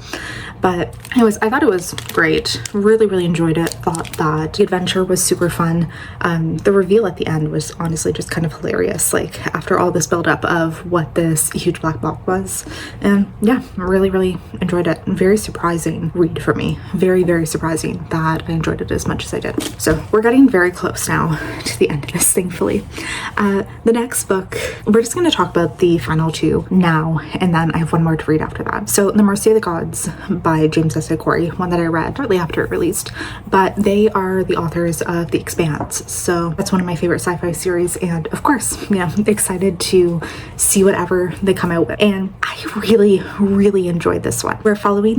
But anyways, I thought it was great. Really enjoyed it. Thought that the adventure was super fun. The reveal at the end was honestly just kind of hilarious, like after all this build up of what this huge black box was. And yeah, really enjoyed it. Very surprising read for me. Very surprising that I enjoyed it as much as I did. So we're getting very close now to the end of this, thankfully. The next book, we're just going to talk about the final two now, and then I have one more to read after that. So The Mercy of the Gods by James S. A. Corey, one that I read shortly after it released, but they are the authors of The Expanse. So that's one of my favorite sci-fi series, and of course, you know, excited to see whatever they come out with. And I really enjoyed this one. We're following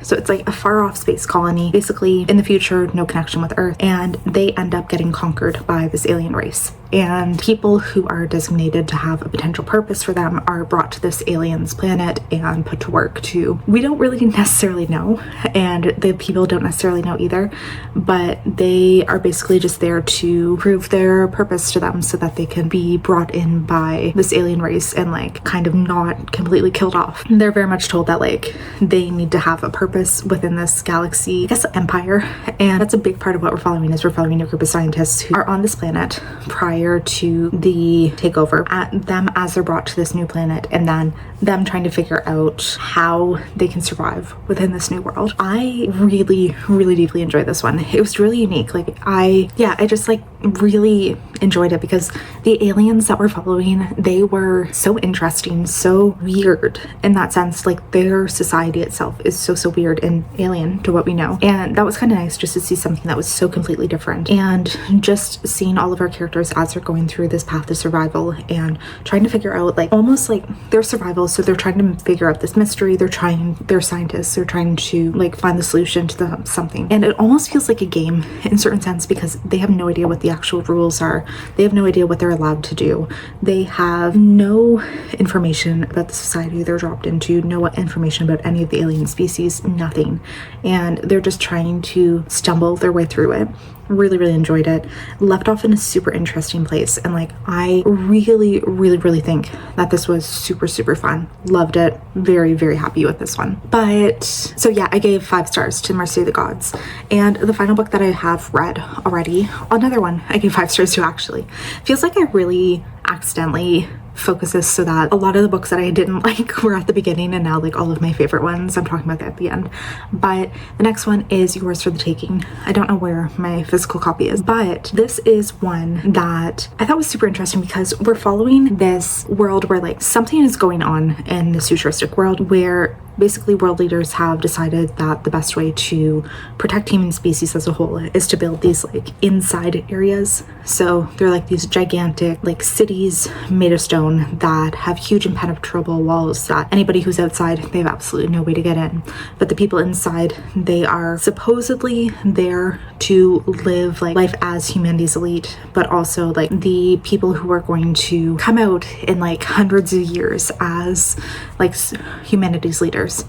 so it's like a far off space colony, basically in the future, no connection with Earth, and they end up getting conquered by this alien race. And people who are designated to have a potential purpose for them are brought to this alien's planet and put to work to, we don't really necessarily know, and the people don't necessarily know either, but they are basically just there to prove their purpose to them so that they can be brought in by this alien race and like kind of not completely killed off. They're very much told that like they need to have a purpose within this galaxy, I guess, empire, and that's a big part of what we're following. Is we're following a group of scientists who are on this planet prior to the takeover, at them as they're brought to this new planet, and then them trying to figure out how they can survive within this new world. I really deeply enjoyed this one. It was really unique. Like I just like really enjoyed it because the aliens that we're following, they were so interesting, so weird in that sense. Like their society itself is so weird and alien to what we know, and that was kind of nice just to see something that was so completely different, and just seeing all of our characters as they're going through this path of survival and trying to figure out like almost like their survival. So they're trying to figure out this mystery, they're scientists, they're trying to like find the solution to something, and it almost feels like a game in a certain sense because they have no idea what the actual rules are. They have no idea what they're allowed to do. They have no information about the society they're dropped into, no information about any of the alien species, nothing, and they're just trying to stumble their way through it. Really enjoyed it. Left off in a super interesting place, and like I really think that this was super fun. Loved it. Very happy with this one. But so yeah, I gave 5 stars to Mercy of the Gods. And the final book that I have read already, another one I gave 5 stars to actually. Feels like I really accidentally focuses so that a lot of the books that I didn't like were at the beginning, and now like all of my favorite ones I'm talking about at the end. But the next one is Yours for the Taking. I don't know where my physical copy is, but this is one that I thought was super interesting because we're following this world where like something is going on in this futuristic world where basically world leaders have decided that the best way to protect human species as a whole is to build these like inside areas. So they're like these gigantic like cities made of stone that have huge impenetrable walls that anybody who's outside, they have absolutely no way to get in. But the people inside, they are supposedly there to live like life as humanity's elite, but also like the people who are going to come out in like hundreds of years as like humanity's leaders,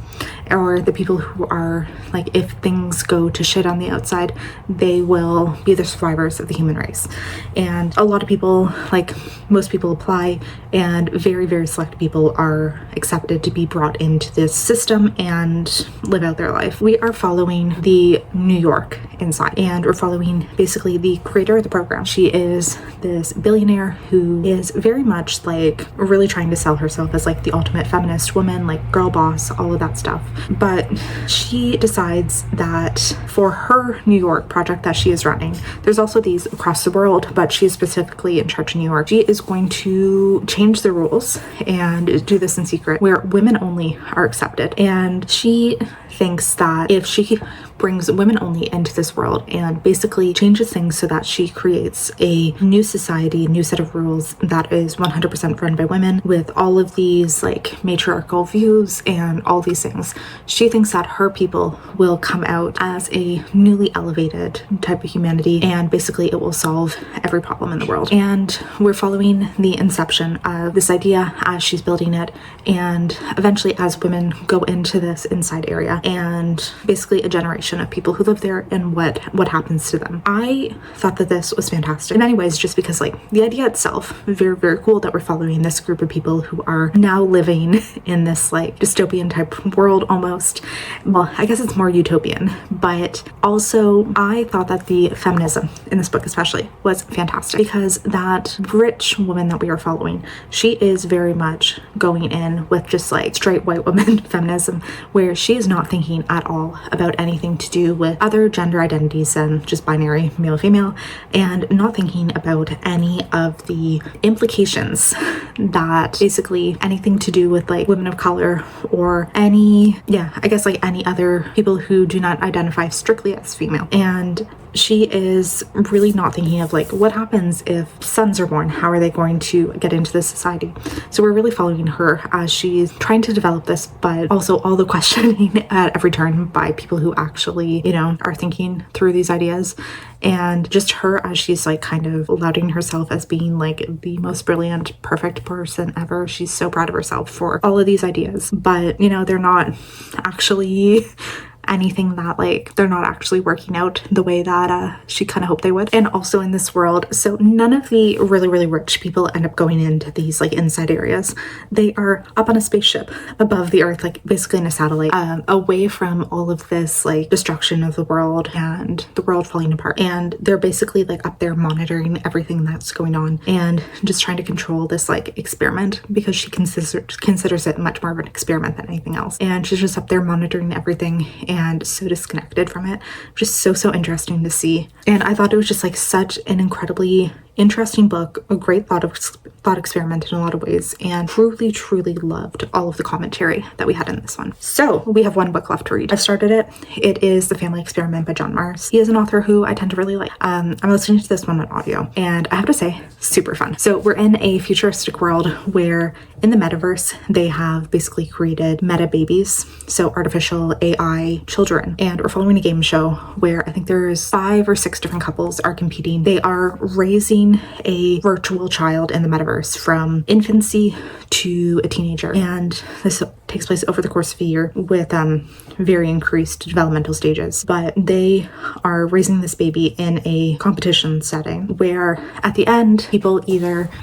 or the people who are like, if things go to shit on the outside, they will be the survivors of the human race. And a lot of people, like most people, apply, and very select people are accepted to be brought into this system and live out their life. We are following the New York inside, and we're following basically the creator of the program. She is this billionaire who is very much like really trying to sell herself as like the ultimate feminist woman, like girl boss, all of that stuff. But she decides that for her New York project that she is running, there's also these across the world, but she is specifically in charge of New York. She is going to change the rules and do this in secret where women only are accepted. And she thinks that if she brings women only into this world and basically changes things so that she creates a new society, new set of rules that is 100% run by women with all of these like matriarchal views and all these things, she thinks that her people will come out as a newly elevated type of humanity, and basically it will solve every problem in the world. And we're following the inception of this idea as she's building it, and eventually as women go into this inside area, and basically a generation depiction of people who live there and what happens to them. I thought that this was fantastic in many ways, just because like the idea itself, very, very cool that we're following this group of people who are now living in this like dystopian type world almost. Well, I guess it's more utopian, but also I thought that the feminism in this book especially was fantastic, because that rich woman that we are following, she is very much going in with just like straight white woman feminism, where she is not thinking at all about anything to do with other gender identities than just binary male female, and not thinking about any of the implications that basically anything to do with like women of color or any, yeah, I guess like any other people who do not identify strictly as female. And she is really not thinking of like what happens if sons are born, how are they going to get into this society. So we're really following her as she's trying to develop this, but also all the questioning at every turn by people who actually, you know, are thinking through these ideas, and just her as she's like kind of lauding herself as being like the most brilliant, perfect person ever. She's so proud of herself for all of these ideas, but you know, they're not actually anything that like they're not actually working out the way that she kind of hoped they would. And also in this world, so none of the really, really rich people end up going into these like inside areas. They are up on a spaceship above the earth, like basically in a satellite, away from all of this like destruction of the world and the world falling apart. And they're basically like up there monitoring everything that's going on and just trying to control this like experiment, because she considers it much more of an experiment than anything else. And she's just up there monitoring everything and so disconnected from it. Just so interesting to see. And I thought it was just like such an incredibly interesting book, a great thought experiment in a lot of ways, and truly loved all of the commentary that we had in this one. So we have one book left to read. I started it. It is The Family Experiment by John Mars. He is an author who I tend to really like. I'm listening to this one on audio, and I have to say, super fun. So we're in a futuristic world where in the metaverse, they have basically created meta babies, so artificial AI children, and we're following a game show where I think there's 5 or 6 different couples are competing. They are raising a virtual child in the metaverse from infancy to a teenager, and this takes place over the course of a year with very increased developmental stages. But they are raising this baby in a competition setting where at the end people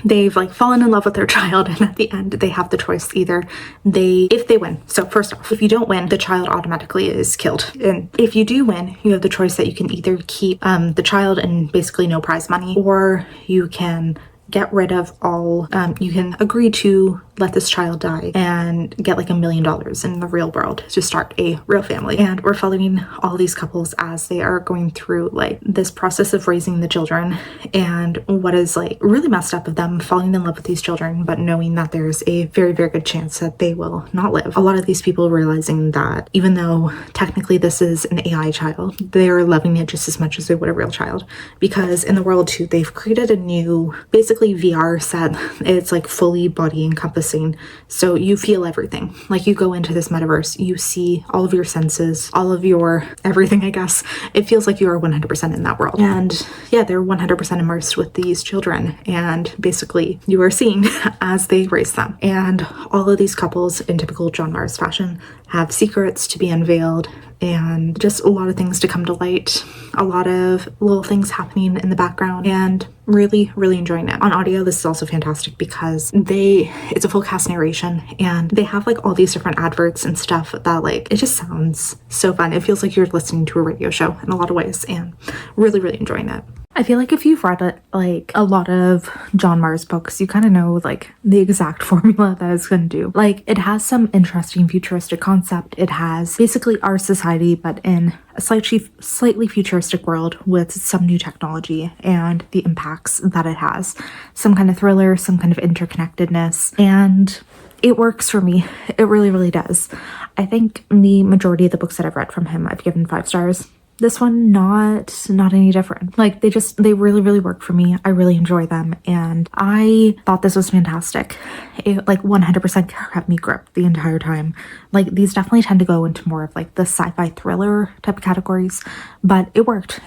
they've like fallen in love with their child, and at the end they have the choice, if they win. So first off, if you don't win, the child automatically is killed, and if you do win, you have the choice that you can either keep the child and basically no prize money, or you can get rid of all, you can agree to let this child die and get like $1 million in the real world to start a real family. And we're following all these couples as they are going through like this process of raising the children, and what is like really messed up of them falling in love with these children, but knowing that there's a very, very good chance that they will not live. A lot of these people realizing that even though technically this is an AI child, they're loving it just as much as they would a real child, because in the world too, they've created a new basically VR set. It's like fully body encompassing, so you feel everything. Like you go into this metaverse, you see all of your senses, all of your everything, I guess. It feels like you are 100% in that world. And yeah, they're 100% immersed with these children, and basically you are seeing as they raise them. And all of these couples in typical John Mars fashion have secrets to be unveiled, and just a lot of things to come to light, a lot of little things happening in the background, and really enjoying it. On audio, this is also fantastic because it's a full cast narration, and they have like all these different adverts and stuff that like, it just sounds so fun. It feels like you're listening to a radio show in a lot of ways, and really enjoying it. I feel like if you've read like a lot of John Mars books, you kind of know like the exact formula that it's going to do. Like it has some interesting futuristic concept. It has basically our society, but in a slightly futuristic world with some new technology and the impacts that it has. Some kind of thriller, some kind of interconnectedness, and it works for me. It really does. I think the majority of the books that I've read from him, I've given 5 stars. This one, not any different. Like they really work for me. I really enjoy them, and I thought this was fantastic. It like 100% kept me gripped the entire time. Like these definitely tend to go into more of like the sci-fi thriller type of categories, but it worked.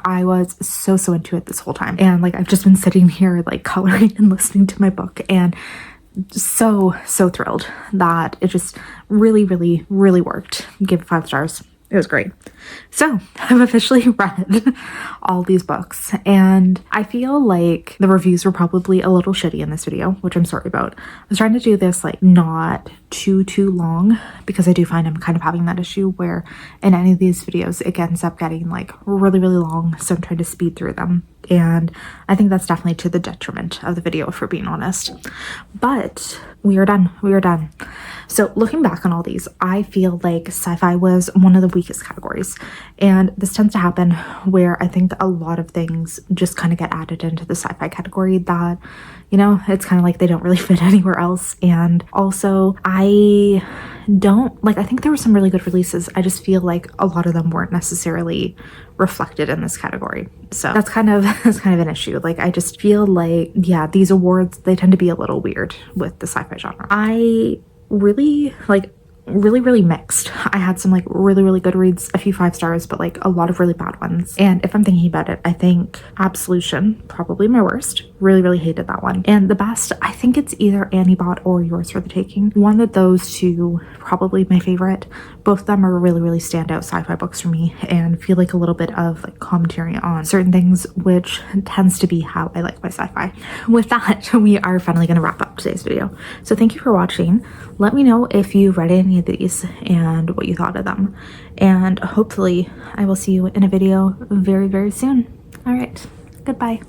I was so into it this whole time, and like I've just been sitting here like coloring and listening to my book, and so thrilled that it just really worked. Give it 5 stars. It was great. So I've officially read all these books, and I feel like the reviews were probably a little shitty in this video, which I'm sorry about. I was trying to do this like not too long, because I do find I'm kind of having that issue where in any of these videos it ends up getting like really long, so I'm trying to speed through them, and I think that's definitely to the detriment of the video, if we're being honest. But we are done. So looking back on all these, I feel like sci-fi was one of the weakest categories, and this tends to happen where I think a lot of things just kind of get added into the sci-fi category that, you know, it's kind of like they don't really fit anywhere else. And also I think there were some really good releases. I just feel like a lot of them weren't necessarily reflected in this category. So that's kind of an issue. Like, I just feel like, yeah, these awards, they tend to be a little weird with the sci-fi genre. I really mixed. I had some like really good reads, a few 5 stars, but like a lot of really bad ones. And if I'm thinking about it, I think Absolution, probably my worst. Really hated that one. And the best, I think it's either Annie Bot or Yours for the Taking. One of those two, probably my favorite. Both of them are really standout sci-fi books for me, and feel like a little bit of like commentary on certain things, which tends to be how I like my sci-fi. With that, we are finally going to wrap up today's video. So thank you for watching. Let me know if you read any of these and what you thought of them. And hopefully I will see you in a video very soon. All right, goodbye.